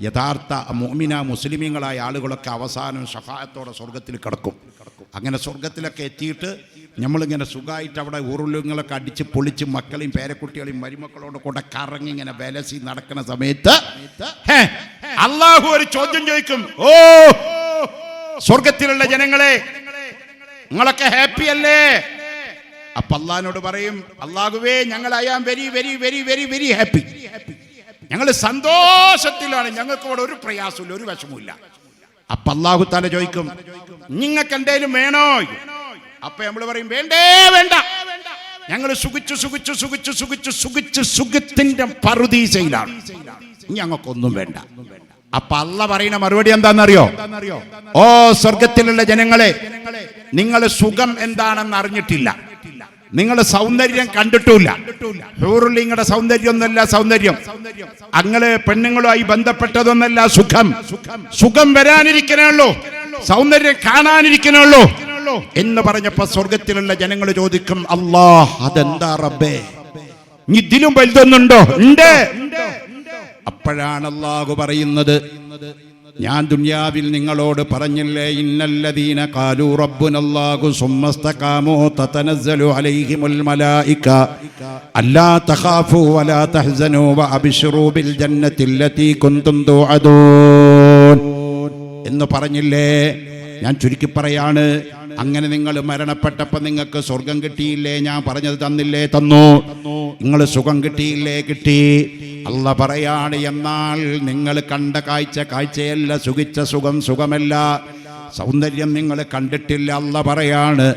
യഥാർത്ഥ മുഅ്മിന മുസ്ലിമീങ്ങളായ ആളുകളൊക്കെ അവസാനം ഷഫാഅത്തോടെ സ്വർഗത്തിൽ കിടക്കും. അങ്ങനെ സ്വർഗത്തിലൊക്കെ എത്തിയിട്ട് നമ്മളിങ്ങനെ സുഖമായിട്ട് അവിടെ ഉരുളുകളൊക്കെ അടിച്ച് പൊളിച്ച് മക്കളെയും പേരക്കുട്ടികളെയും മരുമക്കളോട് കൂടെ കറങ്ങി ഇങ്ങനെ ബലസി നടക്കുന്ന സമയത്ത് അള്ളാഹു ഒരു ചോദ്യം ചോദിക്കും. ഓ സ്വർഗത്തിലുള്ള ജനങ്ങളെ, നിങ്ങളൊക്കെ ഹാപ്പി അല്ലേ? അപ്പൊ അള്ളാഹിനോട് പറയും, അള്ളാഹുവേ ഞങ്ങൾ I am very very very very very happy, ഞങ്ങൾ സന്തോഷത്തിലാണ്, ഞങ്ങൾക്ക് ഇവിടെ ഒരു പ്രയാസമില്ല, ഒരു വിഷമമില്ല. അപ്പൊ അള്ളാഹു തആല ചോദിക്കും, നിങ്ങൾക്ക് എന്തേലും വേണോ? അപ്പൊ നമ്മൾ പറയും വേണ്ടേ വേണ്ട, ഞങ്ങൾ സുഖിച്ചു സുഖിച്ചു സുഖിച്ചു സുഖിച്ചു സുഖിച്ചു സുഖത്തിന്റെ പറുദീസയിലാണ്, ഞങ്ങൾക്കൊന്നും വേണ്ട. അപ്പൊ അള്ളാഹ് പറയുന്ന മറുപടി എന്താണെന്നറിയോ? ഓ സ്വർഗത്തിലുള്ള ജനങ്ങളെ, നിങ്ങൾ സുഖം എന്താണെന്ന് അറിഞ്ഞിട്ടില്ല, നിങ്ങൾ സൗന്ദര്യം കണ്ടിട്ടില്ല. ഹൂറുലിങ്ങളുടെ സൗന്ദര്യം ഒന്നല്ല സൗന്ദര്യം, അങ്ങനെ പെണ്ണുങ്ങളുമായി ബന്ധപ്പെട്ടതൊന്നല്ല സുഖം. സുഖം വരാനിരിക്കണുള്ളൂ, സൗന്ദര്യം കാണാനിരിക്കണുള്ളൂ എന്ന് പറഞ്ഞപ്പോ സ്വർഗത്തിലുള്ള ജനങ്ങൾ ചോദിക്കും, അല്ലാഹ് അതെന്താ റബ്ബേ, ഇതിലും വലുതൊന്നുണ്ടോ? ഉണ്ട്. അപ്പോഴാണ് അല്ലാഹു പറയുന്നത്, ഞാൻ ദുനിയാവിൽ നിങ്ങളോട് പറഞ്ഞില്ലേ, ഇന്നല്ലദീന ഖാലൂ റബ്ബുനല്ലാഹു സുമ്മസ്തഖാമൂ തതനസ്സലു അലൈഹിമുൽ മലായിക അല്ലാ തഖാഫൂ വലാ തഹ്സനൂ വഅബ്ശിറൂ ബിൽ ജന്നത്തില്ലതീ കുൻതും തുഅദൂൻ എന്ന് പറഞ്ഞില്ലേ. ഞാൻ ചുരുക്കി പറയാണ്, അങ്ങനെ നിങ്ങൾ മരണപ്പെട്ടപ്പോൾ നിങ്ങൾക്ക് സ്വർഗം കിട്ടിയില്ലേ? ഞാൻ പറഞ്ഞത് തന്നില്ലേ? തന്നു. നിങ്ങൾ സുഖം കിട്ടിയില്ലേ? കിട്ടി. അല്ലാഹ് പറയാണ്, എന്നാൽ നിങ്ങൾ കണ്ട കാഴ്ചയല്ല, സുഖിച്ച സുഖം സുഖമല്ല, സൗന്ദര്യം നിങ്ങൾ കണ്ടിട്ടില്ല. അല്ലാഹ് പറയാണ്,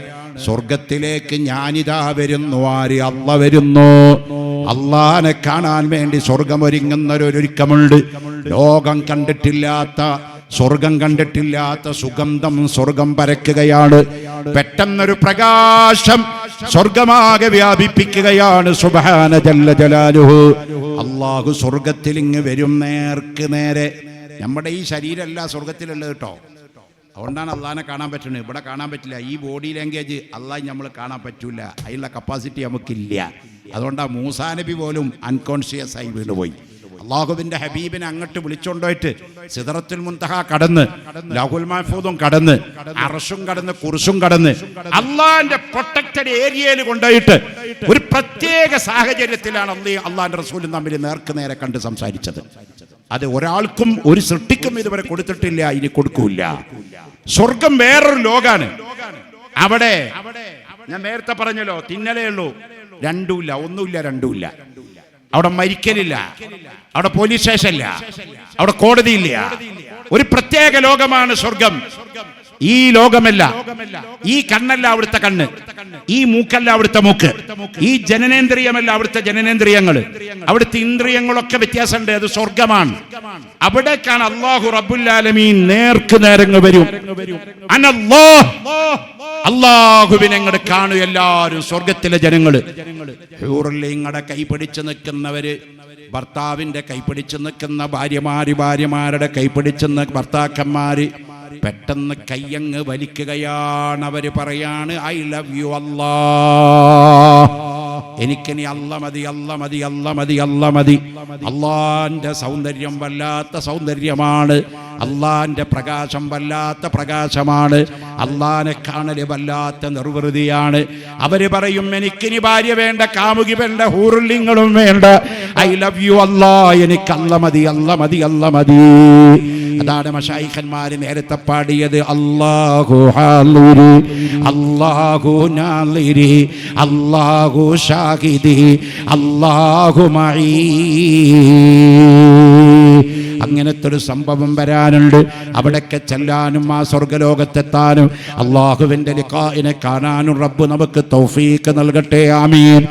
സ്വർഗത്തിലേക്ക് ഞാനിതാ വരുന്നു. ആര്? അല്ലാഹ് വരുന്നു. അല്ലാഹനെ കാണാൻ വേണ്ടി സ്വർഗം ഒരുങ്ങുന്നൊരൊരുക്കമുണ്ട്. ലോകം കണ്ടിട്ടില്ലാത്ത, സ്വർഗം കണ്ടിട്ടില്ലാത്ത സുഗന്ധം സ്വർഗം പരക്കുകയാണ്. പെട്ടെന്നൊരു പ്രകാശം സ്വർഗമാകെ വ്യാപിപ്പിക്കുകയാണ്. സുബ്ഹാന ജല്ല ജലാലുഹു. അല്ലാഹു സ്വർഗത്തിൽ ഇങ്ങ് വരും, നേർക്ക് നേരെ. നമ്മുടെ ഈ ശരീരമല്ല സ്വർഗത്തിലുള്ളത് കേട്ടോ, അതുകൊണ്ടാണ് അള്ളാഹിനെ കാണാൻ പറ്റുന്നത്. ഇവിടെ കാണാൻ പറ്റില്ല. ഈ ബോഡി ലാംഗ്വേജ് അള്ളാഹ് നമ്മൾ കാണാൻ പറ്റൂല, അതിനുള്ള കപ്പാസിറ്റി നമുക്കില്ല. അതുകൊണ്ടാണ് മൂസാ നബി പോലും അൺകോൺഷ്യസ് ആയി വീണുപോയി. അള്ളാഹുവിന്റെ ഹബീബിനെ അങ്ങോട്ട് വിളിച്ചോണ്ടോയിട്ട് സിദ്റത്തുൽ മുൻതഹ കടന്ന്, ലൗഹുൽ മഹ്ഫൂദും കടന്ന്, അർശും കടന്ന്, കുർസും കടന്ന്, അള്ളാഹിന്റെ പ്രൊട്ടക്റ്റഡ് ഏരിയയിൽ കൊണ്ടുപോയിട്ട് ഒരു പ്രത്യേക സാഹചര്യത്തിലാണ് അള്ളാഹിന്റെ റസൂലും തമ്മിൽ നേർക്ക് നേരെ കണ്ട് സംസാരിച്ചത്. അത് ഒരാൾക്കും ഒരു സൃഷ്ടിക്കും ഇതുവരെ കൊടുത്തിട്ടില്ല, ഇനി കൊടുക്കൂല. സ്വർഗം വേറൊരു ലോകാണ്. അവിടെ ഞാൻ നേരത്തെ പറഞ്ഞല്ലോ, തിന്നലേ ഉള്ളൂ, രണ്ടുമില്ല, ഒന്നുമില്ല, രണ്ടുമില്ല. അവിടെ മരിക്കലില്ല, അവിടെ പോലീസ് സ്റ്റേഷനില്ല, അവിടെ കോടതിയില്ല. ഒരു പ്രത്യേക ലോകമാണ് സ്വർഗം. ഈ ലോകമല്ല, ഈ കണ്ണല്ല അവിടുത്തെ കണ്ണ്, ഈ മൂക്കല്ല അവിടുത്തെ മൂക്ക്, ഈ ജനനേന്ദ്രിയമല്ല അവിടുത്തെ ജനനേന്ദ്രിയങ്ങൾ, അവിടുത്തെ ഇന്ദ്രിയങ്ങളൊക്കെ വ്യത്യാസമുണ്ട്. അത് സ്വർഗമാണ്. അവിടേക്കാണ് അല്ലാഹു റബ്ബുൽ ആലമീൻ നേർക്ക് നേരങ്ങ് വരും. അല്ലാഹുവിനെ അങ്ങോട്ട് കാണും എല്ലാവരും, സ്വർഗത്തിലെ ജനങ്ങള്. ഹൂറുലിങ്ങളുടെ കൈപിടിച്ച് നിൽക്കുന്നവര്, ഭർത്താവിന്റെ കൈപിടിച്ച് നിൽക്കുന്ന ഭാര്യമാരുടെ കൈപിടിച്ച് ഭർത്താക്കന്മാര് പെട്ടെന്ന് കയ്യങ്ങ് വലിക്കുകയാണ്. അവര് പറയാണ്, ഐ ലവ് യു അല്ലാഹ്, എനിക്കിനി അല്ല മതി, അല്ല മതി, അല്ല മതി, അല്ല മതി. അള്ളാന്റെ സൗന്ദര്യം വല്ലാത്ത സൗന്ദര്യമാണ്, അള്ളാന്റെ പ്രകാശം വല്ലാത്ത പ്രകാശമാണ്, അള്ളാനെ കാണല് വല്ലാത്ത നിർവൃതിയാണ്. അവര് പറയും, എനിക്കിനി ഭാര്യ വേണ്ട, കാമുകി വേണ്ട, ഹൂറുലിങ്ങളും വേണ്ട, ഐ ലവ് യു അല്ലാഹ്, എനിക്ക് അല്ല മതി, അല്ല മതി, അല്ല മതി. അതാണ് മശായിഖന്മാര് നേരത്തെ പാടിയത്. അല്ലാഹു ഹാലിരി, അല്ലാഹു നാലിരി, അല്ലാഹു ഷാഹിദി, അല്ലാഹു മഈ. അങ്ങനത്തെ ഒരു സംഭവം വരാനുണ്ട്. അവിടേക്ക് ചെല്ലാനും ആ സ്വർഗലോകത്തെത്താനും അല്ലാഹുവിന്റെ ലിഖാഇനെ കാണാനും റബ്ബ് നമുക്ക് തൗഫീഖ് നൽകട്ടെ. ആമീൻ.